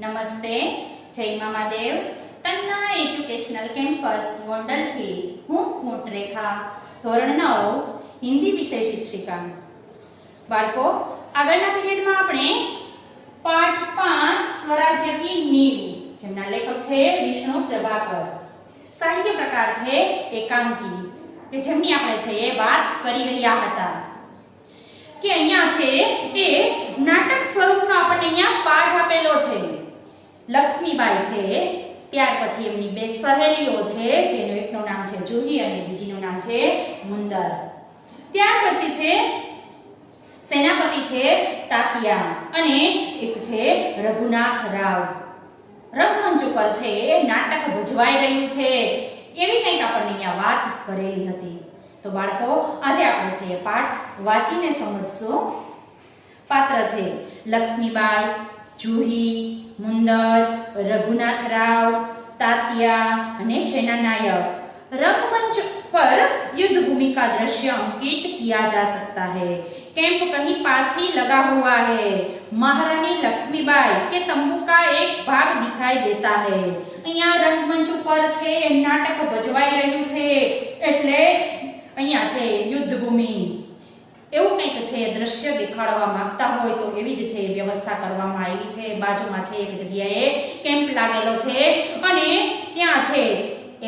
નમસ્તે, જય Mamadev. Tanna educational campus ગોંડલથી હું કુંટ રેખા, ધોરણ 9 હિન્દી વિષય શિક્ષિકા. બાળકો, આગળના પીરિયડમાં આપણે પાઠ 5 સ્વરાજ્ય કી નીંવ, જેમના લેખક છે વિષ્ણુ પ્રભાકર, સાહિત્ય પ્રકાર છે એકાંકી, કે જેમની આપણે છે એ વાત કરી રહ્યા હતા કે અહીંયા છે એ નાટક સ્વરૂપનો આપણને અહીંયા પાઠ આપેલો છે. લક્ષ્મીબાઈ છે, ત્યાર પછી એમની બે સહેલીઓ છે, જેનું એકનું નામ છે જુહી અને બીજીનું નામ છે મુંદર. ત્યાર પછી છે સેનાપતિ છે તાત્યા અને એક છે રઘુનાથ રાવ. રંગમંચ ઉપર છે એ નાટક ભજવાઈ રહ્યું છે એવી કંઈક આપણને અહીંયા વાત કરેલી હતી. તો બાળકો, આજે આપણે છે પાઠ વાંચીને સમજશું. પાત્ર છે લક્ષ્મીબાઈ, જુહી, મુંદર, રઘુનાથ રાવ, તાત્યા અને सेनानायक. रंगमंच पर युद्ध भूमि का दृश्य अंकित किया जा सकता है. कैंप कहीं पास ही लगा हुआ है. महारानी लक्ष्मीबाई के तंबू का एक भाग दिखाई देता है. અહીંયા રંગમંચ ઉપર છે નાટક ભજવાઈ રહ્યું છે, એટલે અહીંયા છે યુદ્ધ ભૂમિ એવું કંઈક છે દ્રશ્ય દેખાડવા માંગતા હોય તો એવી જ છે વ્યવસ્થા કરવામાં આવી છે. બાજુમાં છે એક જગ્યાએ કેમ્પ લાગેલો છે અને ત્યાં છે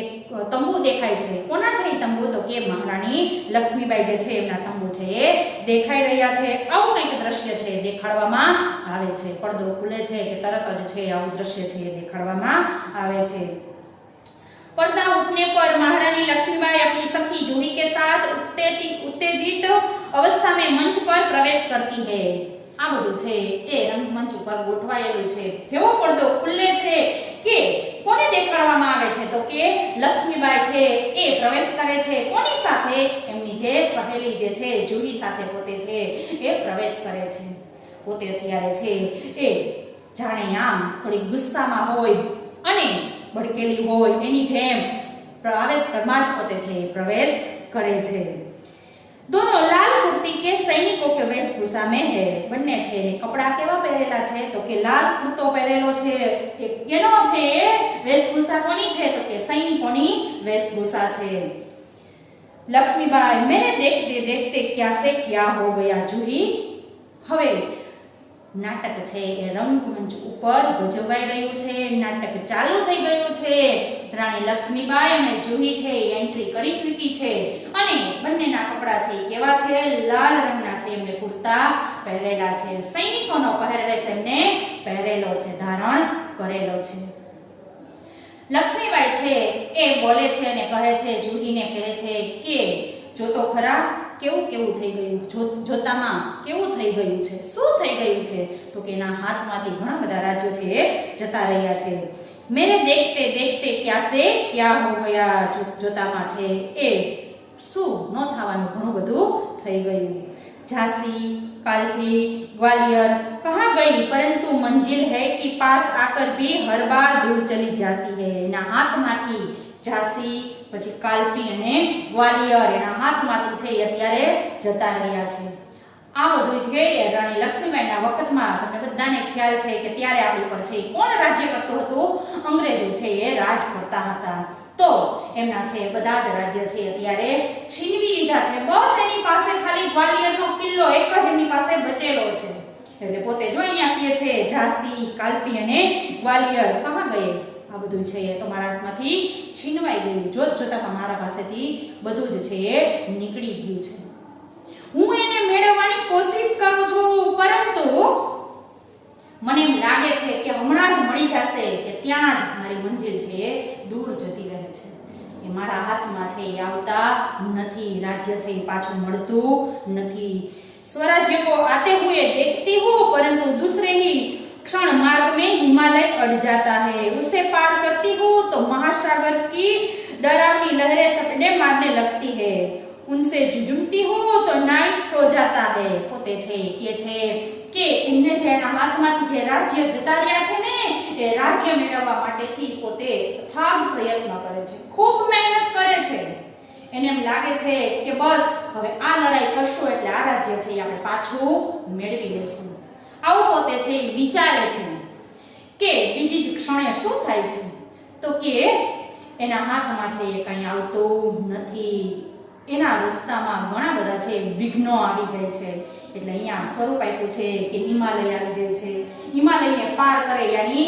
એક તંબુ દેખાય છે. કોના છે એ તંબુ? તો કે મહારાણી લક્ષ્મીબાઈ જે છે એમના તંબુ છે એ દેખાઈ રહ્યા છે. આવું કંઈક દ્રશ્ય છે દેખાડવામાં આવે છે. પડદો ખુલે છે કે તરત જ છે આવું દ્રશ્ય છે દેખાડવામાં આવે છે. पर्दा उठने पर महारानी लक्ष्मीबाई अपनी सखी जूही के साथ उत्तेजित अवस्था में मंच पर प्रवेश करती है. આ બધું છે એ રંગમંચ ઉપર ગોઠવાયેલું છે. જેવો પડદો ખુલે છે કે કોને દેખાડવામાં આવે છે? તો કે લક્ષ્મીબાઈ છે એ પ્રવેશ કરે છે. કોની સાથે? એમની જે સહેલી જે છે જૂહી સાથે પોતે છે એ પ્રવેશ કરે છે. પોતે અત્યારે છે એ જાણે આમ થોડી ગુસ્સામાં હોય અને ભડકેલી હોય એની જેમ પ્રવેશ કરવા જ પોતે છે પ્રવેશ કરે છે. दोनों लाल कुर्ती के सैनिकों के वेशभूषा में है. બંને છે કપડા કેવા પહેરેલા છે? તો કે લાલ કુર્તો પહેરેલો છે. કેનો છે વેશભૂષા? કોની છે? તો કે સૈનિકોની વેશભૂષા છે. લક્ષ્મીબાઈ, મેને देखते देखते क्या से क्या हो गया जूही. હવે નાટક છે એ રંગમંચ ઉપર ભજવાઈ રહ્યું છે. નાટક ચાલુ થઈ ગયું છે. રાણી લક્ષ્મીબાઈ અને જુહી છે એ એન્ટ્રી કરી ચૂકી છે અને બંનેના કપડા છે કેવા છે? લાલ રંગના છે. એમને કુર્તા પહેરેલા છે. સૈનિકોનો પહેરવેશ એમને પહેરેલો છે, ધારણ કરેલો છે. લક્ષ્મીબાઈ છે એ બોલે છે અને કહે છે, જુહીને કહે છે કે જો તો ખરા કેવું કેવું થઈ ગયું, જોતામાં કેવું થઈ ગયું છે, શું થઈ ગયું છે? તો કે એના હાથમાંથી ઘણા બધા રાજ્યો છે એ જતા રહ્યા છે. મેરે देखते देखते क्या से क्या हो गया. જોતામાં છે એ શું ન થવાનું ઘણું બધું થઈ ગયું. झांसी, कालपी, ग्वालियर कहाँ गई परंतु मंजिल है कि पास आकर भी हर बार दूर चली जाती है. એના હાથમાંથી झांसी, પછી કાલપી અને ગ્વાલિયર એના હાથમાંથી છે અત્યારે જતા રહ્યા છે. આ બધું છે રાણી લક્ષ્મીબાઈના વખતમાં તમને બધાને ખ્યાલ છે કે ત્યારે આપણી પર છે કોણ રાજ્ય કરતું હતું? અંગ્રેજો છે એ રાજ કરતા હતા. તો એમના છે બધા જ રાજ્ય છે અત્યારે છીનવી લીધા છે. બસ એની પાસે ખાલી ગ્વાલિયરનો કિલ્લો એક જ એમની પાસે બચેલો છે. એટલે પોતે જો અહીંયા કહે છે ઝાંસી, કાલપી અને ગ્વાલિયર કહાં ગયે. આ બધું છે એ તો મારા હાથમાંથી છીનવાઈ ગયું. જોતામાં મારા પાસેથી બધું જ છે એ નીકળી ગયું છે. હું એને મેળવવાની કોશિશ કરું છું, પરંતુ મને એમ લાગે છે કે હમણાં જ મળી જશે કે ત્યાં જ મારી મંજિલ છે એ દૂર જતી રહે છે. એ મારા હાથમાં છે એ આવતા નથી. રાજ્ય છે એ પાછું મળતું નથી. स्वराज्य को आते हुए देखती हूँ परंतु दूसरे ही क्षण मार्ग में हिमालय अड़ जाता है. उसे पार करती हूँ तो महासागर की डरावनी लहरें थपड़े मारने लगती है. उनसे झुझुमती हूँ तो नाविक सो जाता है. પોતે છે કે છે કે એમને જે હાથમાંથી જે રાજ્ય જતા રહ્યા છે ને એ રાજ્ય મેળવવા માટેથી પોતે અથાગ પ્રયત્ન કરે છે, ખૂબ મહેનત કરે છે. એને એમ લાગે છે કે બસ હવે આ લડાઈ કરશું એટલે આ રાજ્ય છે આપણે પાછું મેળવી લેશું. આવું પોતે છે વિચારે છે. કે બીજી જ ક્ષણે શું થાય છે તો કે એના હાથમાં છે એ કંઈ આવતું નથી, એના રસ્તામાં ઘણા બધા છે વિઘ્નો આવી જાય છે। એટલે અહીંયા સ્વરૂપ આપ્યું છે કે હિમાલય આવી જાય છે, હિમાલયને પાર કરે યાની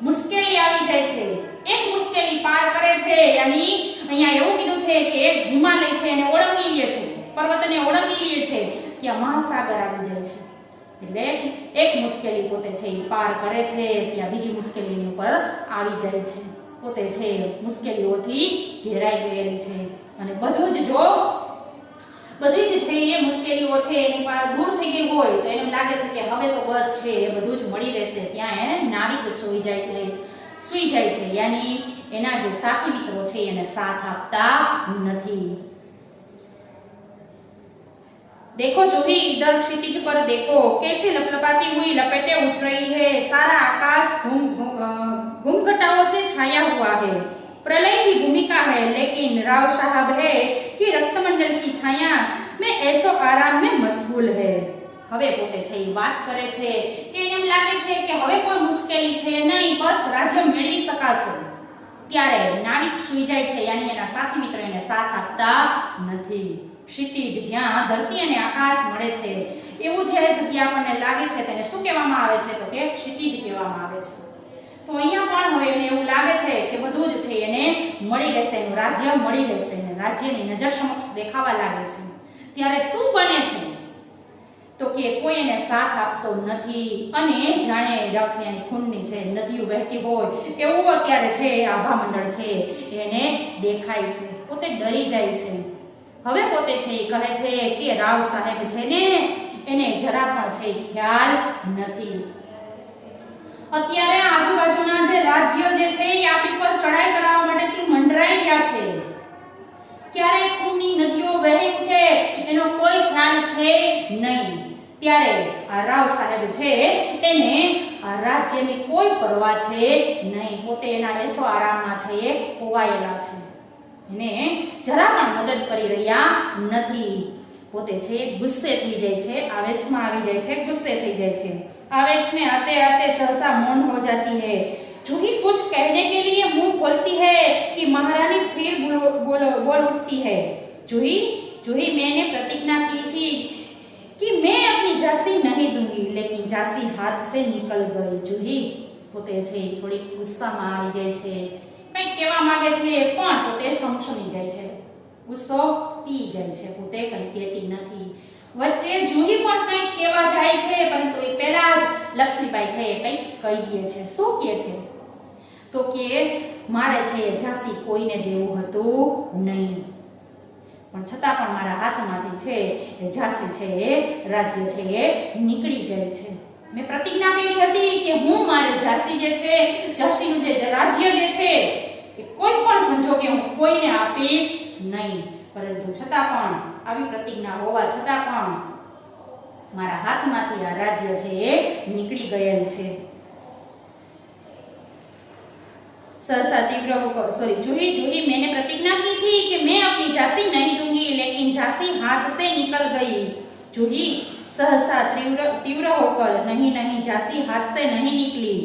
મુશ્કેલી આવી જાય છે, એક મુશ્કેલી પાર કરે છે યાની અહીંયા એવું કીધું છે કે એક હિમાલય છે એને ઓળંગી લે છે, પર્વતને ઓળંગી લે છે, ત્યાં મહાસાગર આવી જાય છે। એટલે એક મુશ્કેલી પોતે છે એ પાર કરે છે, ત્યાં બીજી મુશ્કેલીની ઉપર આવી જાય છે, પોતે છે મુશ્કેલીઓથી ઘેરાઈ ગયેલી છે। અને બધું જ જો બધી જ છે એ મુશ્કેલીઓ છે એની પાસે દૂર થઈ ગઈ હોય તો એને લાગે છે કે હવે તો બસ છે એ બધું જ મળી રહેશે, ત્યાં એને નાવિક સૂઈ જાય છે, યાની એના જે સાથી મિત્રો છે એને સાથ આપતા નથી। देखो जूही इधर क्षितिज पर देखो कैसे लपलपाती हुई लपेटें उठ रही है, सारा आकाश घुमघटाओं से छाया हुआ है, प्रलय की भूमिका है, लेकिन राव साहब है कि रक्तमंडल की छाया में ऐसो आराम में मशगूल है। હવે પોતે છે એ વાત કરે છે કે એને એમ લાગે છે કે હવે કોઈ મુશ્કેલી છે નહીં, બસ રાજ્ય મેળવી શકાશે, ત્યારે નાવિક સૂઈ જાય છે, યાની એના સાથી મિત્રો એને સાથ આપતા નથી। ક્ષિતિજ જ્યાં ધરતી અને આકાશ મળે છે એવું જે જગ્યા આપણને લાગે છે તેને શું કહેવામાં આવે છે તો કે ક્ષિતિજ કહેવામાં આવે છે। તો અહીંયા પણ હવે એને એવું લાગે છે કે બધું જ છે એને મળી રહેશે, એનું રાજ્ય મળી રહેશે, અને રાજ્યની નજર સમક્ષ દેખાવા લાગે છે, ત્યારે શું બને છે તો કે કોઈ એને સાથ આપતો નથી, અને જાણે રક્તની ખૂનની છે નદીઓ વહેતી હોય એવું અત્યારે છે આભા મંડળ છે એને દેખાય છે, પોતે ડરી જાય છે। હવે પોતે છે એ કહે છે કે રાવ સાહેબ છે ને એને જરા પણ છે ખ્યાલ નથી, અત્યારે આજુબાજુના જે રાજ્ય જે છે એ આપણી પર ચડાઈ કરાવવા માટેથી મંડરાઈ ગયા છે, ક્યારે ખૂનની નદીઓ વહી ઉઠે એનો કોઈ ખ્યાલ છે નહીં, ત્યારે આ રાવ સાહેબ છે એને આ રાજ્યની કોઈ પરવા છે નહીં, પોતે એના એસો આરામમાં છે એ ખોવાયેલા છે, એને જરા પણ મદદ કરી રહ્યા નથી, પોતે છે ગુસ્સે થઈ જાય છે, આવેશમાં આવી જાય છે, ગુસ્સે થઈ જાય છે, आवेश में आते आते सहसा मौन हो जाती है। जूही कुछ कहने के लिए मुंह खोलती है कि महारानी फिर बोल उठती है, जूही मैंने प्रतिज्ञा की थी कि मैं अपनी झांसी नहीं दूंगी, लेकिन झांसी हाथ से निकल गई। जूही પોતે છે થોડી ગુસ્સામાં આવી જાય છે, કંઈક કહેવા માંગે છે પણ પોતે સમસમી જાય છે, ગુસ્સો પી જાય છે, પોતે કંઈ કહેતી નથી। વચ્ચે જૂહી પણ કંઈક કહેવા જાય છે, પરંતુ એ પહેલા જ લક્ષ્મીબાઈ છે એ કંઈક કહી દે છે। શું કહે છે તો કે મારે છે ઝાંસી કોઈને દેવું હતું નહીં, પણ છતાં પણ મારા હાથમાંથી છે એ ઝાંસી છે એ રાજ્ય છે એ નીકળી જાય છે। મેં પ્રતિજ્ઞા કરી હતી કે હું મારે ઝાંસી જે છે, ઝાંસીનું જે રાજ્ય જે છે એ કોઈ પણ સંજોગે હું કોઈને આપીશ નહીં, પરંતુ છતાં પણ આવી પ્રતિજ્ઞા હોવા છતાં પણ મારા હાથમાંથી આ રાજ્ય છે એ નીકળી ગયેલ છે। सहसा तीव्र होकर जूही मैंने प्रतिज्ञा की थी कि मैं अपनी झांसी नहीं दूंगी, लेकिन झांसी हाथ से निकल गई। जूही सहसा तीव्र होकर नहीं झांसी हाथ से नहीं निकली,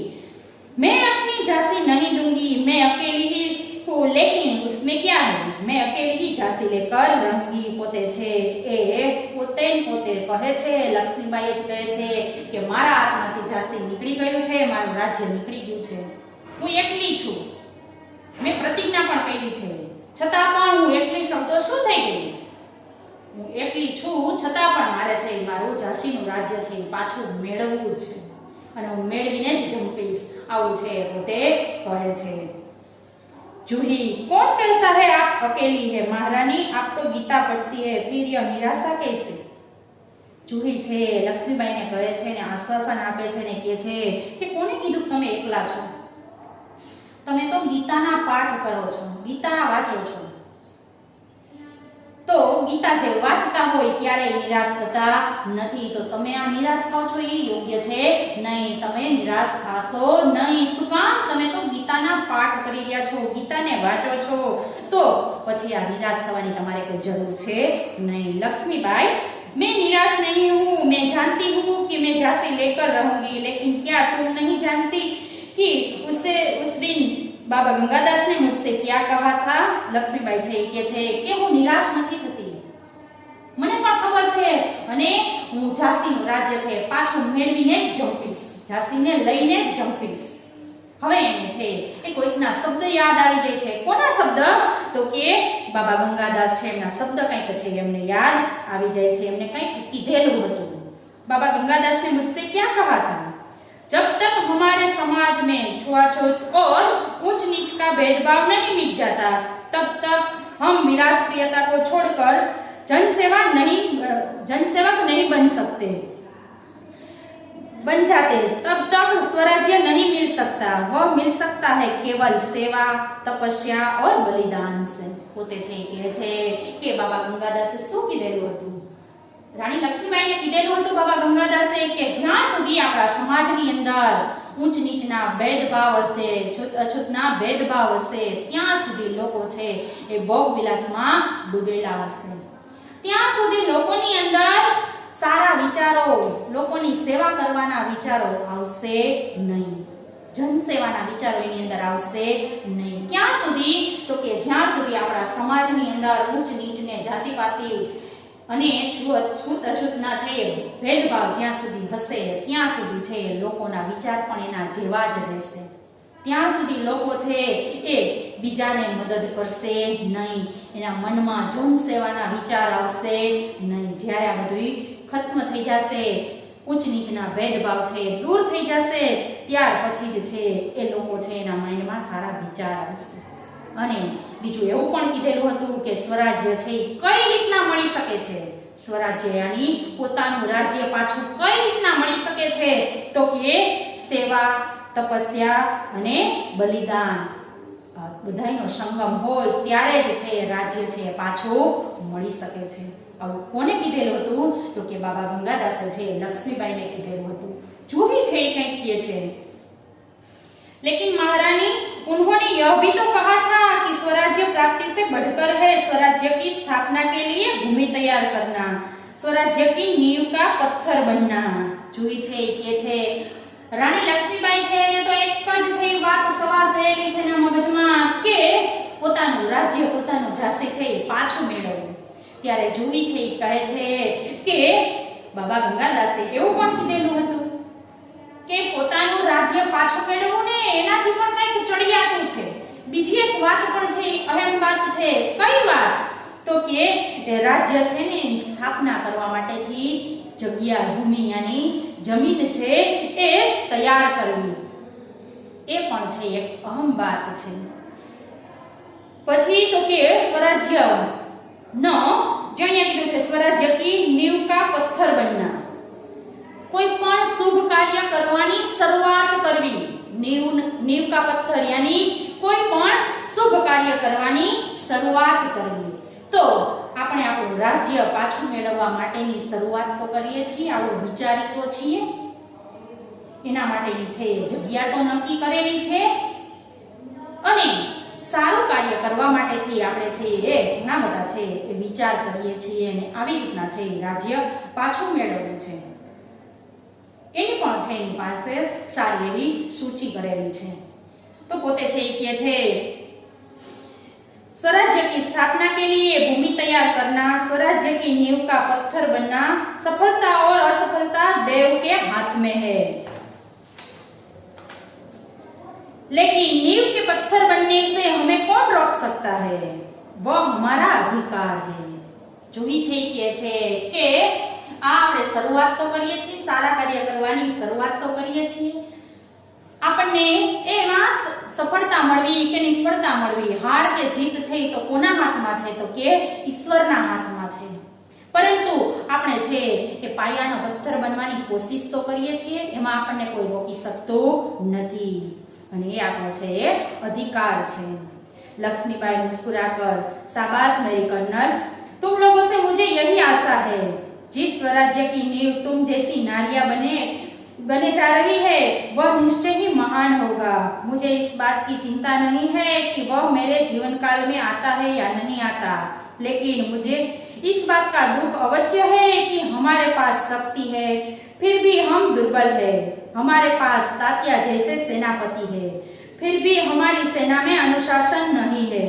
मैं अपनी झांसी नहीं दूंगी, मैं अकेली ही हूँ, लेकिन उसमें क्या है, मैं अकेली ही झांसी लेकर रहूंगी। પોતે છે એ પોતે કહે છે, લક્ષ્મીબાઈ જ કહે છે કે મારા હાથમાંથી ઝાંસી નીકળી ગયું છે, મારું રાજ્ય નીકળી ગયું છે, હું એકલી છું, મેં પ્રતિજ્ઞા પણ કરી છે, છતાં પણ હું એકલી છું, તો શું થઈ ગયું, હું એકલી છું છતાં પણ મારે છે મારું ઝાંસીનું રાજ્ય છે પાછું મેળવવું છે, અને હું મેળવીને જ જંપીશ, આવું છે પોતે કહે છે। जूही कौन कहता है आप अकेली है महारानी, आप तो गीता पढ़ती है, फिर यह निराशा कैसे। जूही છે લક્ષ્મીબાઈને કહે છે ને આશ્વાસન આપે છે ને કહે છે કે કોને કીધું તમે એકલા છો, તમે તો ગીતાના પાઠ કરો છો, ગીતા વાંચો છો, તો ગીતા જે વાંચતા હોય ત્યારે નિરાશ થતા નથી, તો તમે આ નિરાશ થાઓ છો એ યોગ્ય છે નહીં, તમે નિરાશ થાશો નહીં। શું કામ, તમે તો ગીતાના પાઠ કરી રહ્યા છો, ગીતાને વાંચો છો, તો પછી આ નિરાશ થવાની તમારે કોઈ જરૂર છે નહીં। लक्ष्मीबाई मैं निराश नहीं हूँ, मैं जानती हूँ कि मैं झांसी लेकर रहूंगी, लेकिन क्या तुम नहीं जानती कि उस दिन बाबा गंगादास ने मुझसे क्या कहा था। લક્ષ્મીબાઈ છે કે છે કે હું નિરાશ નથી થતી, મને પણ ખબર છે અને હું ઝાંસીનું રાજ્ય છે પાછું મેળવીને જ જંપીશ, ઝાંસીને લઈને જ જંપીશ। હવે એને છે એ કોઈકના શબ્દ યાદ આવી જાય છે। કોના શબ્દ? તો કે બાબા ગંગાદાસ છે એમના શબ્દ કંઈક છે એમને યાદ આવી જાય છે। એમને કંઈક કીધેલું હતું। बाबा गंगादास ने मुझसे क्या कहा था? जब तक हमारे समाज में छुआछूत और ऊंच नीच का भेदभाव नहीं मिट जाता तब तक हम विलास प्रियता को छोड़कर जनसेवक नहीं बन जाते। तब तक स्वराज्य नहीं मिल सकता। वह मिल सकता है केवल सेवा, तपस्या और बलिदान से। પોતે છે કે બાબા ગંગાદાસે શું કીધેલું હતું? રાણી લક્ષ્મીબાઈને કીધેલું હતું બાબા ગંગાદાસે કે જ્યાં સુધી આપણા સમાજની અંદર ઊંચ નીચના ભેદભાવ હશે, છૂત અછૂતના ભેદભાવ હશે, ત્યાં સુધી લોકો છે એ ભોગ વિલાસમાં ડૂબેલા હશે। ત્યાં સુધી લોકોની અંદર સારા વિચારો, લોકોની સેવા કરવાના વિચારો આવશે નહીં, જનસેવાના વિચારો એની અંદર આવશે નહીં। ક્યાં સુધી? તો કે જ્યાં સુધી આપણા સમાજની અંદર ઊંચ નીચને જાતિપાતી અને છૂત અછૂતના છે ભેદભાવ જ્યાં સુધી હશે ત્યાં સુધી છે લોકોના વિચાર પણ એના જેવા જ રહેશે। ત્યાં સુધી લોકો છે એ બીજાને મદદ કરશે નહીં, એના મનમાં જનસેવાના વિચાર આવશે નહીં। જ્યારે આ બધું ખત્મ થઈ જશે, ઊંચ નીચના ભેદભાવ છે દૂર થઈ જશે, ત્યાર પછી જ છે એ લોકો છે એના માઇન્ડમાં સારા વિચાર આવશે। અને બીજું એવું પણ કીધેલું હતું કે સ્વરાજ્ય છે કઈ રીતના મળી શકે છે? સ્વરાજ્ય યાની પોતાનું રાજ્ય પાછું કઈ રીતના મળી શકે છે? તો કે સેવા, તપસ્યા અને બલિદાન બધાયનો સંગમ હોય ત્યારે જ છે રાજ્ય છે પાછું મળી શકે છે। આવું કોને કીધેલું હતું? તો કે બાબા ગંગાદાસે છે લક્ષ્મીબાઈને કીધેલું હતું। જોવી છે એ કંઈક કહે છે, लेकिन महारानी उन्होंने यह भी तो कहा था कि स्वराज्य प्राप्ति से बढ़कर है स्वराज्य की स्थापना के लिए भूमि तैयार करना, स्वराज्य की नींव का पत्थर बनना। જોઈ છે કે છે રાણી લક્ષ્મીબાઈ છે એને તો એક જ છે વાત સવાર થયેલી છે એના મગજમાં કે પોતાનું રાજ્ય, પોતાનું ઝાંસી છે પાછું મેળવવું। ત્યારે જોઈ છે કહે છે કે બાબા ગંગાદાસે એવું પણ કીધેલું હતું કે પોતાનું રાજ્ય પાછું મેળવવું ને એનાથી પણ કંઈક ચડિયાતું છે। બીજી એક વાત પણ છે, અહેમ વાત છે। કઈ વાત? તો કે રાજ્ય છે ને એની સ્થાપના કરવા માટેથી જગ્યા, ભૂમિ યાની જમીન છે એ તૈયાર કરવી, એ પણ છે એક અહમ વાત છે। પછી તો કે સ્વરાજ્ય નો જાણ્યા કીધું છે સ્વરાજ્ય કી નીંવ કા પથ્થર બનના, કોઈ પણ શુભ કાર્ય કરવાની શરૂઆત કરવી। નીંવ કા પથ્થર યાની કોઈ પણ શુભ કાર્ય કરવાની શરૂઆત કરવી। તો આપણે આપણું રાજ્ય પાછું મેળવવા માટેની શરૂઆત તો કરીએ છીએ, આવું વિચારી તો છીએ, એના માટેની છે જગ્યા તો નક્કી કરેલી છે અને સારું કાર્ય કરવા માટેથી આપણે છે એ ઘણા બધા છે એ વિચાર કરીએ છીએ અને આવી રીતના છે રાજ્ય પાછું મેળવવું છે એની પણ છે એની પાસે સારી એવી સૂચિ કરેલી છે। તો પોતે છે એ કહે છે स्वराज्य की स्थापना के लिए भूमि तैयार करना, स्वराज्य की नींव का पत्थर बनना, सफलता और असफलता देव के हाथ में है, लेकिन नींव के पत्थर बनने से हमें कौन रोक सकता है? वो हमारा अधिकार है। જોઈ છે કે છે કે આપણે શરૂઆત તો કરીએ છીએ, સારા કાર્ય કરવાની શરૂઆત તો કરીએ છીએ, આપણને એમાં સફળતા મળવી કે નિષ્ફળતા મળવી, હાર કે જીત છે તો કોના હાથમાં છે? તો કે ઈશ્વરના હાથમાં છે। પરંતુ આપણે છે એ પાયાનો પથ્થર બનવાની કોશિશ તો કરીએ છીએ, એમાં આપણને કોઈ રોકી શકતું નથી અને એ આપણો છે એ અધિકાર છે। लक्ष्मीबाई मुस्कुराकर, शाबाश मेरी कर्नल, तुम लोगों से मुझे यही आशा है, जिस स्वराज्य की नींव तुम जैसी नारियां बने बने जा रही है वह निश्चय ही महान होगा। मुझे इस बात की चिंता नहीं है कि वह मेरे जीवन काल में आता है या नहीं आता, लेकिन मुझे इस बात का दुख अवश्य है कि हमारे पास शक्ति है, फिर भी हम दुर्बल है। हमारे पास तात्या जैसे सेनापति है, फिर भी हमारी सेना में अनुशासन नहीं है।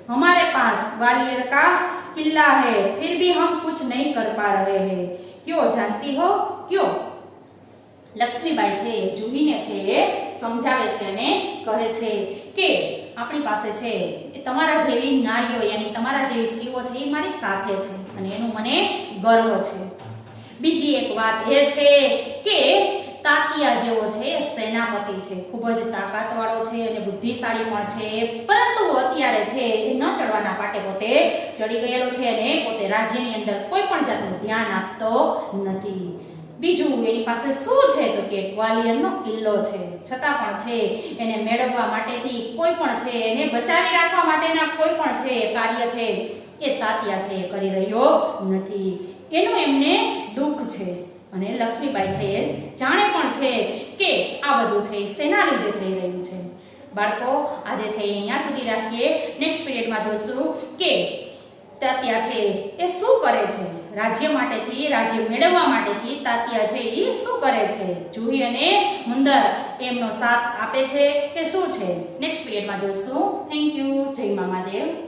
हमारे पास ग्वालियर का किला है, फिर भी हम कुछ नहीं कर पा रहे हैं। क्यों जानती हो क्यों? લક્ષ્મીબાઈ છે જુહીને છે એ સમજાવે છે અને કહે છે કે આપણી પાસે છે એ તમારા જેવી નારીઓ યાની તમારા જેવી સ્ત્રીઓ છે એ મારી સાથે છે અને એનું મને ગર્વ છે। બીજી એક વાત એ છે કે તાત્યા જેવો છે સેનાપતિ છે, ખૂબ જ તાકાતવાળો છે અને બુદ્ધિશાળી પણ છે, પરંતુ અત્યારે છે એ ન ચડવાના પાટે પોતે ચડી ગયેલો છે અને પોતે રાજ્યની અંદર કોઈ પણ જાતનું ધ્યાન આપતો નથી। બીજું એની પાસે શું છે તો કે ગ્વાલિયરનો કિલ્લો છે, છતાં પણ છે એને મેળવવા માટેથી કોઈ પણ છે એને બચાવી રાખવા માટેના કોઈ પણ છે કાર્ય છે એ તાત્યા છે કરી રહ્યો નથી, એનું એમને દુઃખ છે। અને લક્ષ્મીબાઈ છે એ જાણે પણ છે કે આ બધું છે શેના લીધે થઈ રહ્યું છે। બાળકો આજે છે અહીંયા સુધી રાખીએ, નેક્સ્ટ પીરિયડમાં જોશું કે તાત્યા છે એ શું કરે છે, રાજ્ય માટેથી રાજ્ય મેળવવા માટેથી તાત્યા છે એ શું કરે છે, જુહી અને મુંદર એમનો સાથ આપે છે કે શું છે, નેક્સ્ટ પીરિયડમાં જોશું। Thank you. જય મામાદેવ।